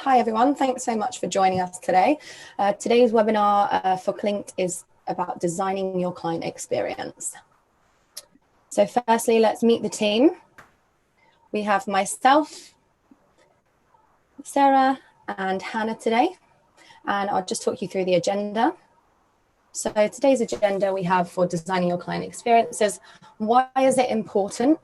Hi everyone, thanks so much for joining us today. Today's webinar for Clinked is about designing your client experience. So firstly, let's meet the team. We have myself, Sarah and Hannah today, and I'll just talk you through the agenda. So today's agenda we have for designing your client experiences: why is it important?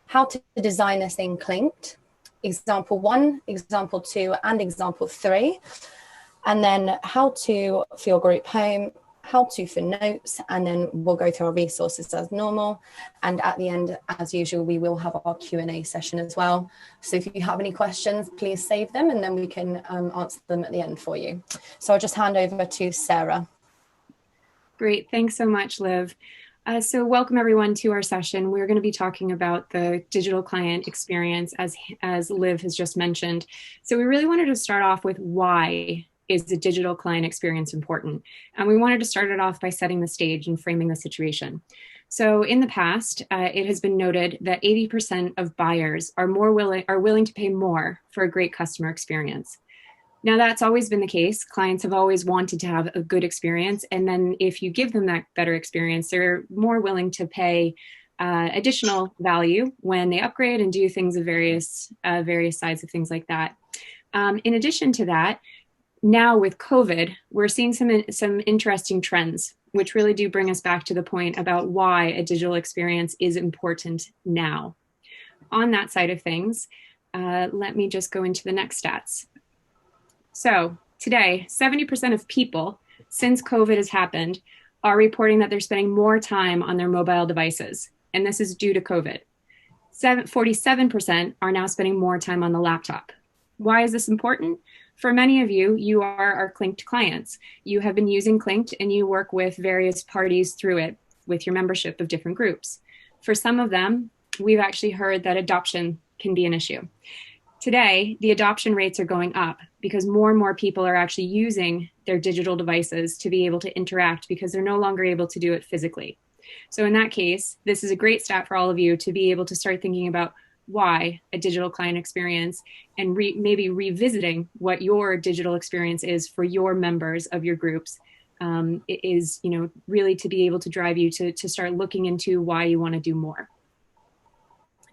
How to design this in Clinked, example 1, example 2, and example 3. And then how to for your group home, how to for notes, and then we'll go through our resources as normal. And at the end, as usual, we will have our Q&A session as well. So if you have any questions, please save them and then we can answer them at the end for you. So I'll just hand over to Sarah. Great, thanks so much, Liv. So welcome everyone to our session. We're going to be talking about the digital client experience as Liv has just mentioned. So we really wanted to start off with why is the digital client experience important? And we wanted to start it off by setting the stage and framing the situation. So in the past, it has been noted that 80% of buyers are willing to pay more for a great customer experience. Now, that's always been the case. Clients have always wanted to have a good experience. And then if you give them that better experience, they're more willing to pay additional value when they upgrade and do things of various sides of things like that. In addition to that, now with COVID, we're seeing some interesting trends, which really do bring us back to the point about why a digital experience is important now. On that side of things, let me just go into the next stats. So today, 70% of people, since COVID has happened, are reporting that they're spending more time on their mobile devices, and this is due to COVID. 47% are now spending more time on the laptop. Why is this important? For many of you, you are our Clinked clients. You have been using Clinked and you work with various parties through it with your membership of different groups. For some of them, we've actually heard that adoption can be an issue. Today, the adoption rates are going up because more and more people are actually using their digital devices to be able to interact because they're no longer able to do it physically. So in that case, this is a great stat for all of you to be able to start thinking about why a digital client experience and maybe revisiting what your digital experience is for your members of your groups is, really to be able to drive you to start looking into why you want to do more.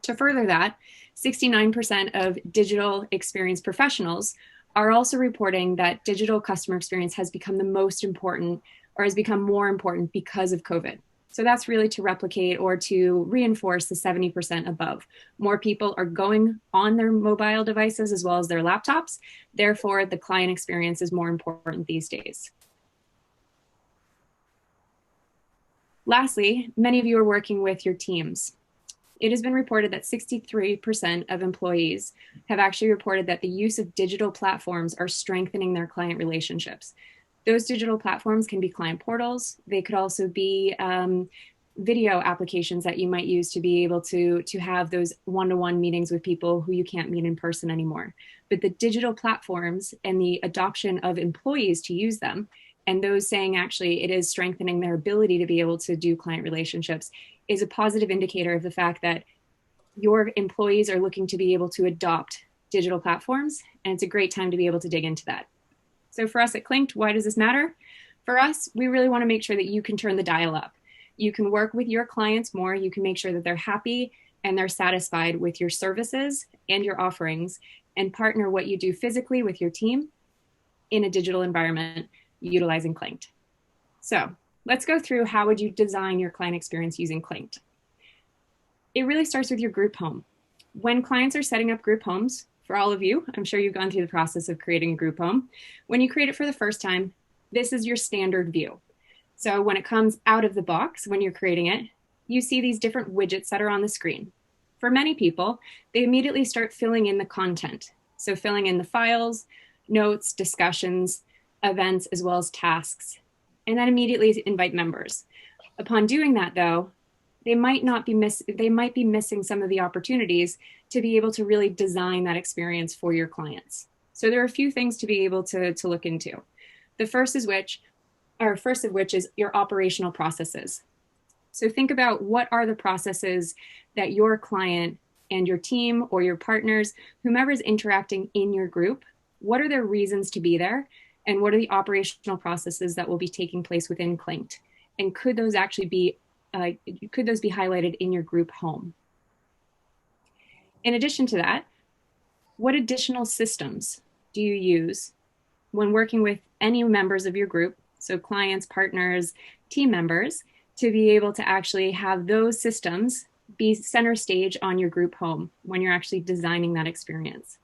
To further that, 69% of digital experience professionals are also reporting that digital customer experience has become the most important or has become more important because of COVID. So that's really to replicate or to reinforce the 70% above. More people are going on their mobile devices as well as their laptops. Therefore, the client experience is more important these days. Lastly, many of you are working with your teams. It has been reported that 63% of employees have actually reported that the use of digital platforms are strengthening their client relationships. Those digital platforms can be client portals. They could also be video applications that you might use to be able to have those one-to-one meetings with people who you can't meet in person anymore. But the digital platforms and the adoption of employees to use them, and those saying actually it is strengthening their ability to be able to do client relationships, is a positive indicator of the fact that your employees are looking to be able to adopt digital platforms, and it's a great time to be able to dig into that. So for us at Clinked, why does this matter? For us, we really want to make sure that you can turn the dial up. You can work with your clients more. You can make sure that they're happy and they're satisfied with your services and your offerings, and partner what you do physically with your team in a digital environment utilizing Clinked. So let's go through how would you design your client experience using Clinked. It really starts with your group home. When clients are setting up group homes, for all of you, I'm sure you've gone through the process of creating a group home. When you create it for the first time, this is your standard view. So when it comes out of the box, when you're creating it, you see these different widgets that are on the screen. For many people, they immediately start filling in the content. So filling in the files, notes, discussions, events, as well as tasks, and then immediately invite members. Upon doing that though, they might be missing some of the opportunities to be able to really design that experience for your clients. So there are a few things to be able to look into. The first of which is your operational processes. So think about what are the processes that your client and your team or your partners, whomever is interacting in your group, What are their reasons to be there? And what are the operational processes that will be taking place within Clinked? And could those actually be, could those be highlighted in your group home? In addition to that, what additional systems do you use when working with any members of your group, so clients, partners, team members, to be able to actually have those systems be center stage on your group home when you're actually designing that experience?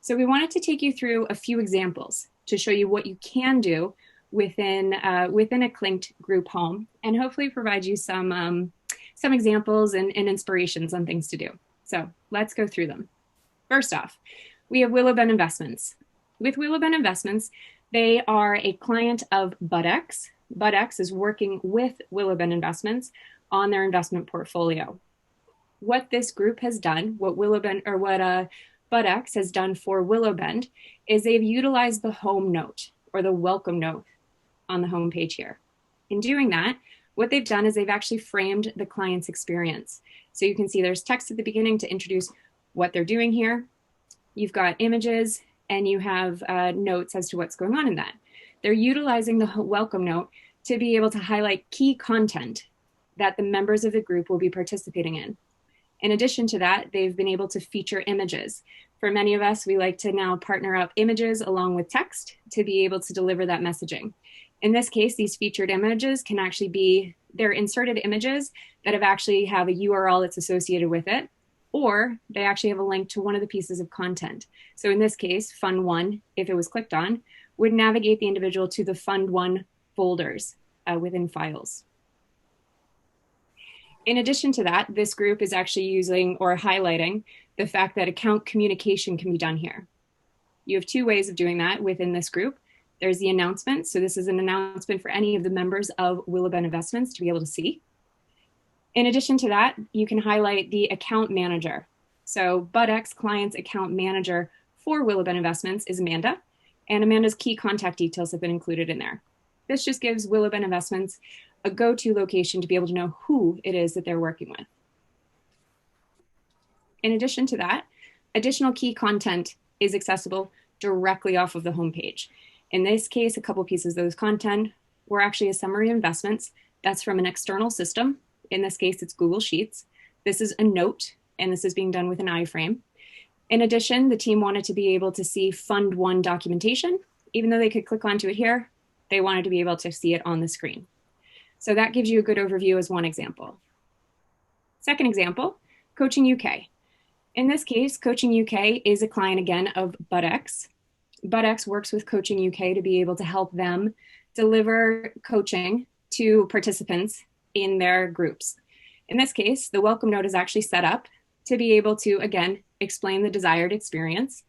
So we wanted to take you through a few examples to show you what you can do within a Clinked group home, and hopefully provide you some examples and inspirations on things to do. So let's go through them. First off, we have Willowbend Investments. With Willowbend Investments, they are a client of BudX. BudX is working with Willowbend Investments on their investment portfolio. What this group has done, what BudX has done for Willowbend, is they've utilized the home note or the welcome note on the home page here. In doing that, what they've done is they've actually framed the client's experience. So you can see there's text at the beginning to introduce what they're doing here. You've got images and you have notes as to what's going on in that. They're utilizing the welcome note to be able to highlight key content that the members of the group will be participating in. In addition to that, they've been able to feature images. For many of us, we like to now partner up images along with text to be able to deliver that messaging. In this case, these featured images can actually be, they're inserted images that have actually have a URL that's associated with it, or they actually have a link to one of the pieces of content. So in this case, Fund 1, if it was clicked on, would navigate the individual to the Fund 1 folders within files. In addition to that, this group is actually using or highlighting the fact that account communication can be done here. You have two ways of doing that within this group. There's the announcement. So this is an announcement for any of the members of Willowbend Investments to be able to see. In addition to that, you can highlight the account manager. So BudX client's account manager for Willowbend Investments is Amanda, and Amanda's key contact details have been included in there. This just gives Willowbend Investments a go-to location to be able to know who it is that they're working with. In addition to that, additional key content is accessible directly off of the homepage. In this case, a couple pieces of those content were actually a summary of investments. That's from an external system. In this case, it's Google Sheets. This is a note, and this is being done with an iframe. In addition, the team wanted to be able to see Fund 1 documentation. Even though they could click onto it here, they wanted to be able to see it on the screen. So that gives you a good overview as one example. Second example, Coaching UK. In this case, Coaching UK is a client again of BudX. BudX works with Coaching UK to be able to help them deliver coaching to participants in their groups. In this case, the welcome note is actually set up to be able to, again, explain the desired experience.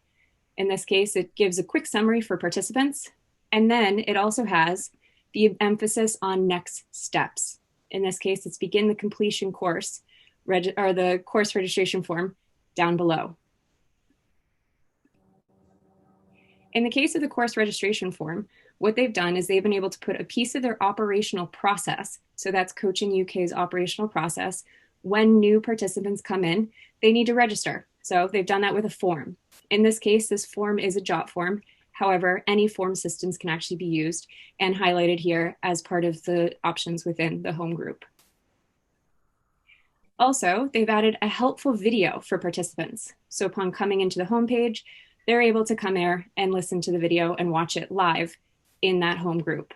In this case, it gives a quick summary for participants, and then it also has the emphasis on next steps. In this case, it's begin the completion course, or the course registration form down below. In the case of the course registration form, what they've done is they've been able to put a piece of their operational process, so that's Coaching UK's operational process. When new participants come in, they need to register. So they've done that with a form. In this case, this form is a jot form. However, any form systems can actually be used and highlighted here as part of the options within the home group. Also, they've added a helpful video for participants. So upon coming into the homepage, they're able to come there and listen to the video and watch it live in that home group.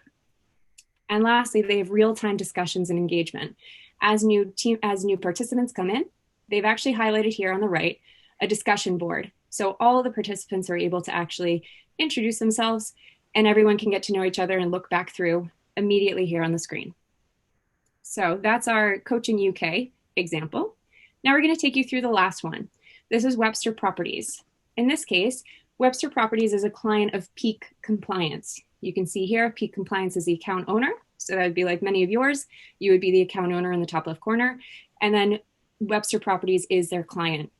And lastly, they have real-time discussions and engagement. As new participants come in, they've actually highlighted here on the right a discussion board. So all of the participants are able to actually introduce themselves, and everyone can get to know each other and look back through immediately here on the screen. So that's our Coaching UK example. Now we're going to take you through the last one. This is Webster Properties. In this case, Webster Properties is a client of Peak Compliance. You can see here, Peak Compliance is the account owner. So that would be like many of yours. You would be the account owner in the top left corner. And then Webster Properties is their client.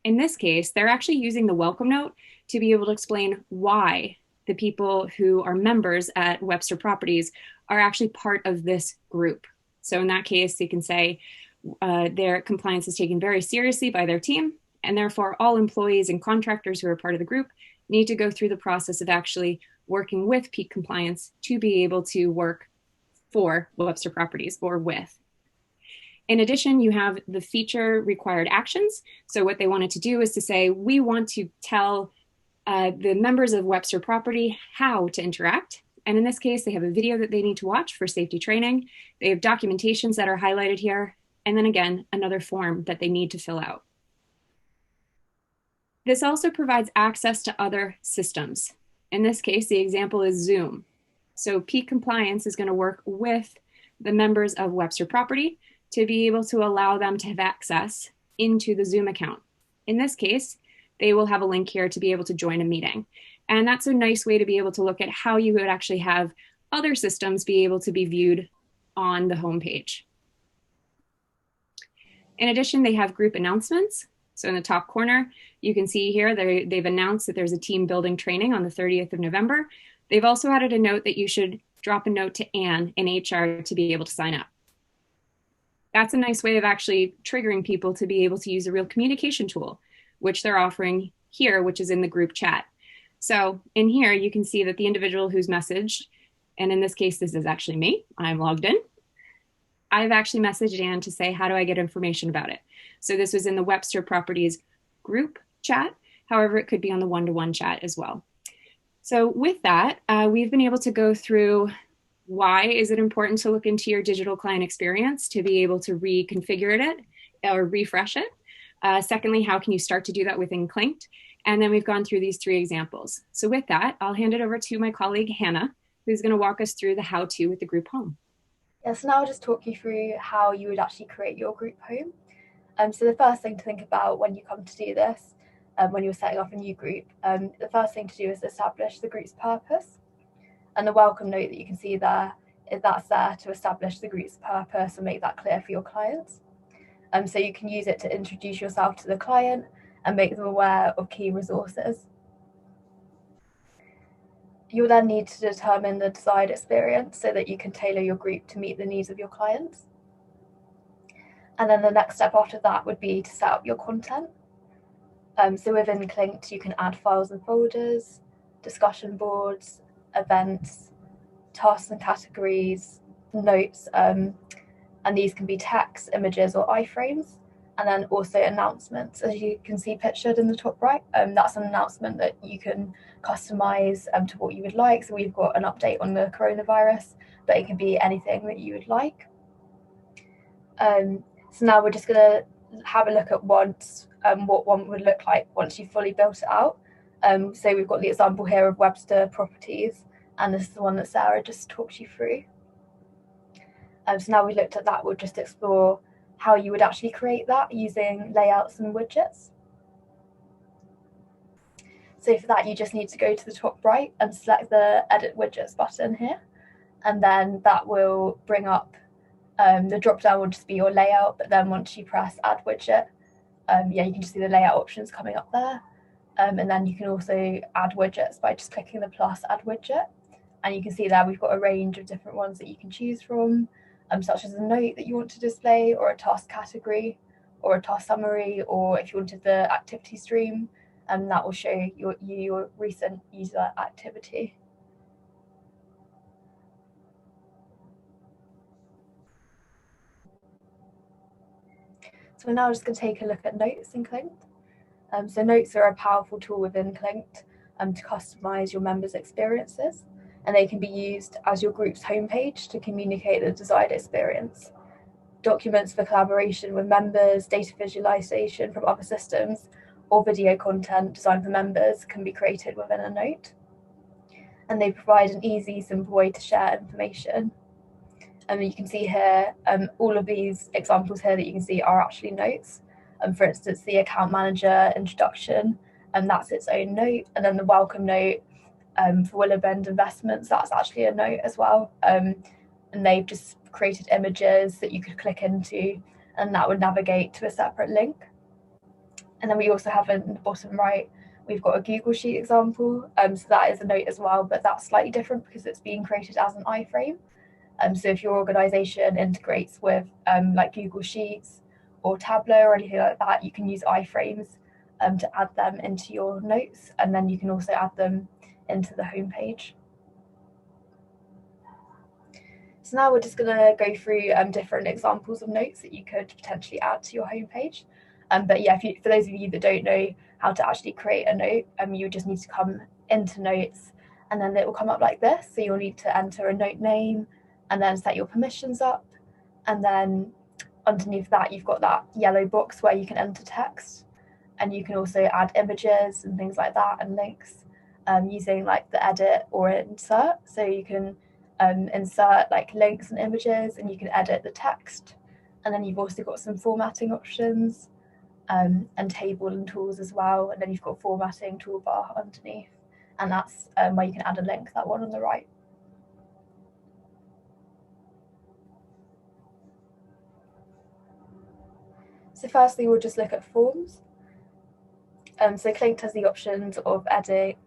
In this case, they're actually using the welcome note to be able to explain why the people who are members at Webster Properties are actually part of this group. So in that case, you can say their compliance is taken very seriously by their team, and therefore all employees and contractors who are part of the group need to go through the process of actually working with peak compliance to be able to work for Webster Properties or with. In addition, you have the feature required actions. So what they wanted to do is to say, we want to tell the members of Webster Property how to interact. And in this case, they have a video that they need to watch for safety training. They have documentations that are highlighted here. And then again, another form that they need to fill out. This also provides access to other systems. In this case, the example is Zoom. So peak compliance is going to work with the members of Webster Property to be able to allow them to have access into the Zoom account. In this case, they will have a link here to be able to join a meeting. And that's a nice way to be able to look at how you would actually have other systems be able to be viewed on the homepage. In addition, they have group announcements. So in the top corner, you can see here they've announced that there's a team building training on the 30th of November. They've also added a note that you should drop a note to Anne in HR to be able to sign up. That's a nice way of actually triggering people to be able to use a real communication tool, which they're offering here, which is in the group chat. So in here, you can see that the individual who's messaged, and in this case, this is actually me, I'm logged in. I've actually messaged Anne to say, how do I get information about it? So this was in the Webster Properties group chat. However, it could be on the one-to-one chat as well. So with that, we've been able to go through why is it important to look into your digital client experience to be able to reconfigure it or refresh it. Secondly, how can you start to do that within Clinked? And then we've gone through these 3 examples. So with that, I'll hand it over to my colleague, Hannah, who's going to walk us through the how-to with the group home. Yeah, so now I'll just talk you through how you would actually create your group home. So the first thing to think about when you come to do this, when you're setting up a new group, the first thing to do is establish the group's purpose. And the welcome note that you can see there, that's there to establish the group's purpose and make that clear for your clients. So you can use it to introduce yourself to the client and make them aware of key resources. You'll then need to determine the desired experience so that you can tailor your group to meet the needs of your clients. And then the next step after that would be to set up your content. So within Clinked, you can add files and folders, discussion boards, events, tasks and categories, notes, and these can be text, images, or iframes. And then also announcements, as you can see pictured in the top right. That's an announcement that you can customize to what you would like. So we've got an update on the coronavirus, but it can be anything that you would like. So now we're just going to have a look at once what one would look like once you've fully built it out. So we've got the example here of Webster Properties, and this is the one that Sarah just talked you through. So now we looked at that, we'll just explore how you would actually create that using layouts and widgets. So for that, you just need to go to the top right and select the Edit Widgets button here. And then that will bring up, the drop down will just be your layout, but then once you press Add Widget, you can just see the layout options coming up there. And then you can also add widgets by just clicking the plus Add Widget. And you can see there we've got a range of different ones that you can choose from, such as a note that you want to display, or a task category, or a task summary, or if you wanted the activity stream, that will show your recent user activity. So we're now just going to take a look at notes in Clinked. So notes are a powerful tool within Clinked to customize your members' experiences, and they can be used as your group's homepage to communicate the desired experience. Documents for collaboration with members, data visualization from other systems, or video content designed for members can be created within a note. And they provide an easy, simple way to share information. And you can see here, all of these examples here that you can see are actually notes. For instance, the account manager introduction, and that's its own note. And then the welcome note for Willow Bend Investments, that's actually a note as well. And they've just created images that you could click into, and that would navigate to a separate link. And then we also have in the bottom right, we've got a Google Sheet example. So that is a note as well, but that's slightly different because it's being created as an iframe. So if your organization integrates with like Google Sheets or Tableau or anything like that, you can use iframes to add them into your notes, and then you can also add them into the homepage. So now we're just going to go through different examples of notes that you could potentially add to your homepage. But yeah, for those of you that don't know how to actually create a note, you just need to come into notes, and then it will come up like this. So you'll need to enter a note name and then set your permissions up. And then underneath that, you've got that yellow box where you can enter text, and you can also add images and things like that and links using like the edit or insert. So you can insert like links and images, and you can edit the text. And then you've also got some formatting options and table and tools as well. And then you've got formatting toolbar underneath, and that's where you can add a link, that one on the right. So firstly, we'll just look at forms. So Clinked has the options of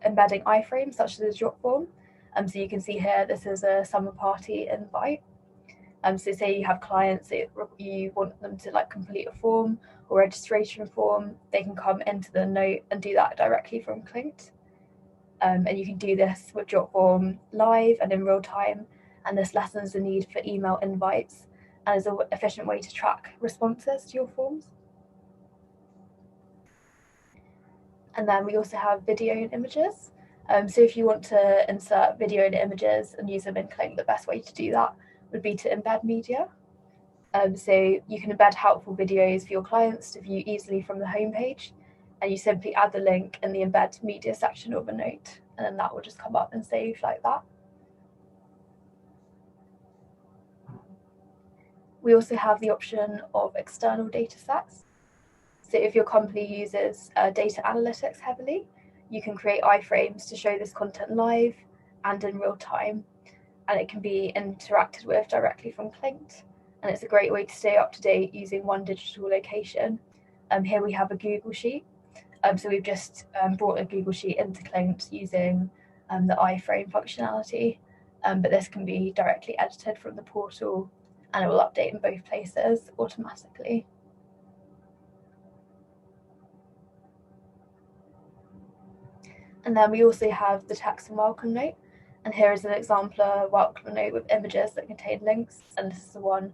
embedding iframes such as a drop form. So you can see here, this is a summer party invite. So say you have clients that you want them to like complete a form or registration form, they can come into the note and do that directly from Clinked. And you can do this with drop form live and in real time. And this lessens the need for email invites and is an efficient way to track responses to your forms. And then we also have video and images. So if you want to insert video and images and use them in Clinked, the best way to do that would be to embed media. So you can embed helpful videos for your clients to view easily from the homepage, and you simply add the link in the embed media section of a note, and then that will just come up and save like that. We also have the option of external data sets. So if your company uses data analytics heavily, you can create iframes to show this content live and in real time, and it can be interacted with directly from Clinked. And it's a great way to stay up to date using one digital location. Here we have a Google Sheet. So we've just brought a Google Sheet into Clinked using the iframe functionality, but this can be directly edited from the portal, and it will update in both places automatically. And then we also have the text and welcome note. And here is an exemplar welcome note with images that contain links. And this is the one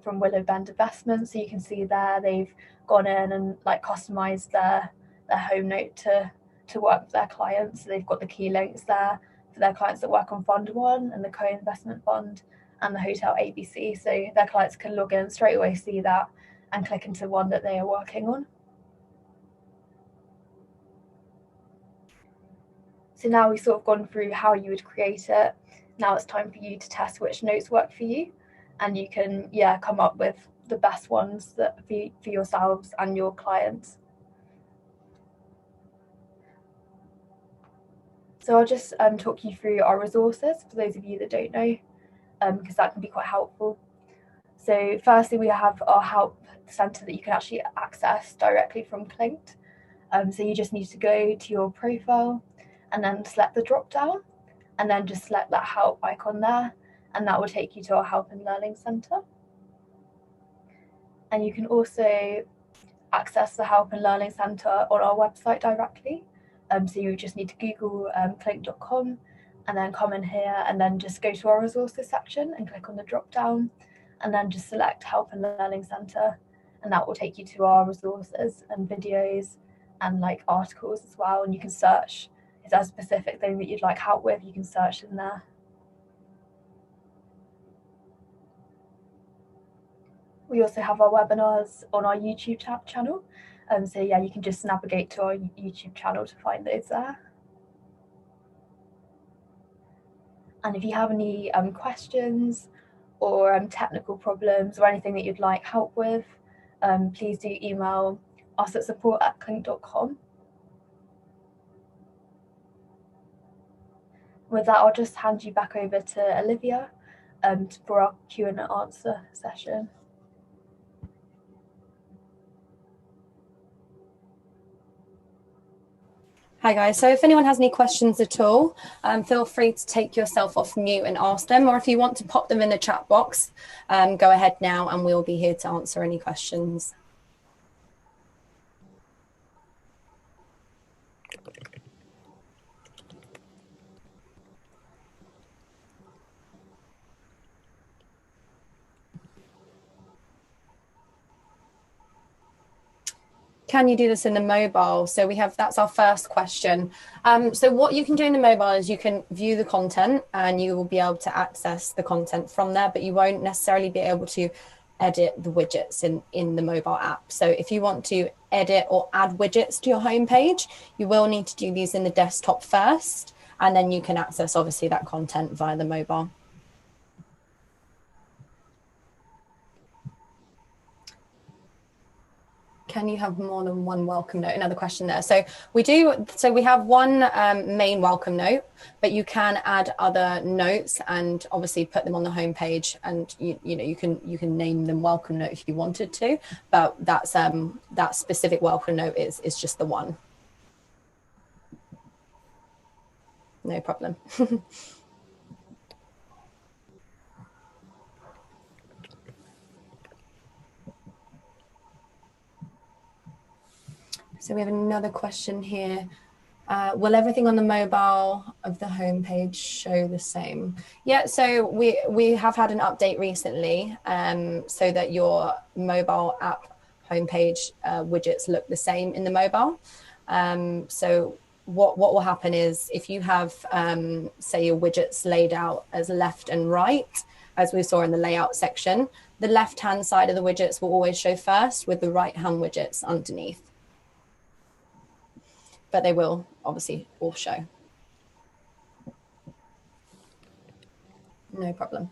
from Willow Bend Investments. So you can see there they've gone in and like customized their home note to work with their clients. So they've got the key links there for their clients that work on Fund 1 and the co-investment fund and the Hotel ABC. So their clients can log in straight away, see that, and click into one that they are working on. So now we've sort of gone through how you would create it. Now it's time for you to test which notes work for you, and you can come up with the best ones that for yourselves and your clients. So I'll just talk you through our resources for those of you that don't know, because that can be quite helpful. So firstly, we have our help center that you can actually access directly from Clinked. So you just need to go to your profile and then select the drop down, and then just select that help icon there, and that will take you to our help and learning center. And you can also access the help and learning center on our website directly. So you just need to Google clinked.com and then come in here and then just go to our resources section and click on the drop down, and then just select help and learning center, and that will take you to our resources and videos and like articles as well. And you can search if there's a specific thing that you'd like help with, you can search in there. We also have our webinars on our YouTube channel. So yeah, you can just navigate to our YouTube channel to find those there. And if you have any questions or technical problems or anything that you'd like help with, please do email us at support@clinked.com. With that, I'll just hand you back over to Olivia for our Q&A session. Hi guys, so if anyone has any questions at all, feel free to take yourself off mute and ask them, or if you want to pop them in the chat box, go ahead now and we'll be here to answer any questions. can you do this in the mobile? So that's our first question. So what you can do in the mobile is you can view the content and you will be able to access the content from there, but you won't necessarily be able to edit the widgets in the mobile app. So if you want to edit or add widgets to your homepage, you will need to do these in the desktop first, and then you can access obviously that content via the mobile. Can you have more than one welcome note? Another question there. So we have one main welcome note, but you can add other notes and obviously put them on the homepage, and you can name them welcome note if you wanted to, but that specific welcome note is just the one. No problem. So we have another question here. Will everything on the mobile of the homepage show the same? Yeah, so we have had an update recently so that your mobile app homepage widgets look the same in the mobile. So what will happen is if you have, say, your widgets laid out as left and right, as we saw in the layout section, the left-hand side of the widgets will always show first with the right-hand widgets underneath. But they will obviously all show. No problem.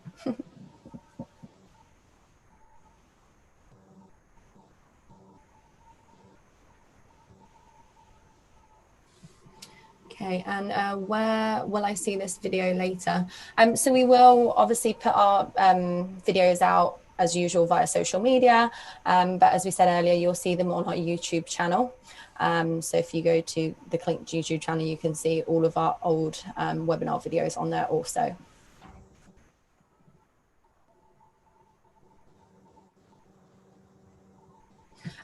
Okay, and where will I see this video later? So we will obviously put our videos out as usual via social media, but as we said earlier, you'll see them on our YouTube channel. So if you go to the Clinked YouTube channel, you can see all of our old webinar videos on there also.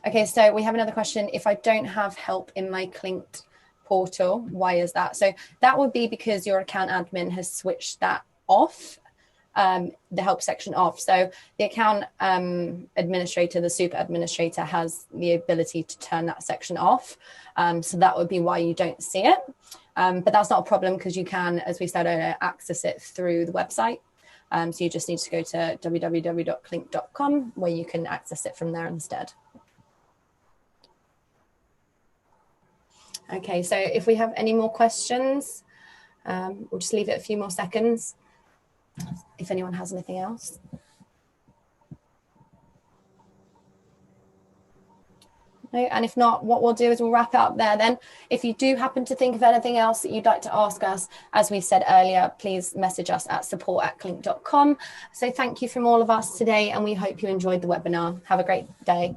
Okay, so we have another question. If I don't have help in my Clinked portal, why is that? So that would be because your account admin has switched that off, the help section off. So the account administrator, the super administrator, has the ability to turn that section off. So that would be why you don't see it. But that's not a problem because you can, as we said earlier, access it through the website. So you just need to go to www.clinked.com where you can access it from there instead. Okay, so if we have any more questions, we'll just leave it a few more seconds if anyone has anything else. No, and if not, what we'll do is we'll wrap it up there then. If you do happen to think of anything else that you'd like to ask us, as we said earlier, please message us at support@clinked.com. So thank you from all of us today, and we hope you enjoyed the webinar. Have a great day.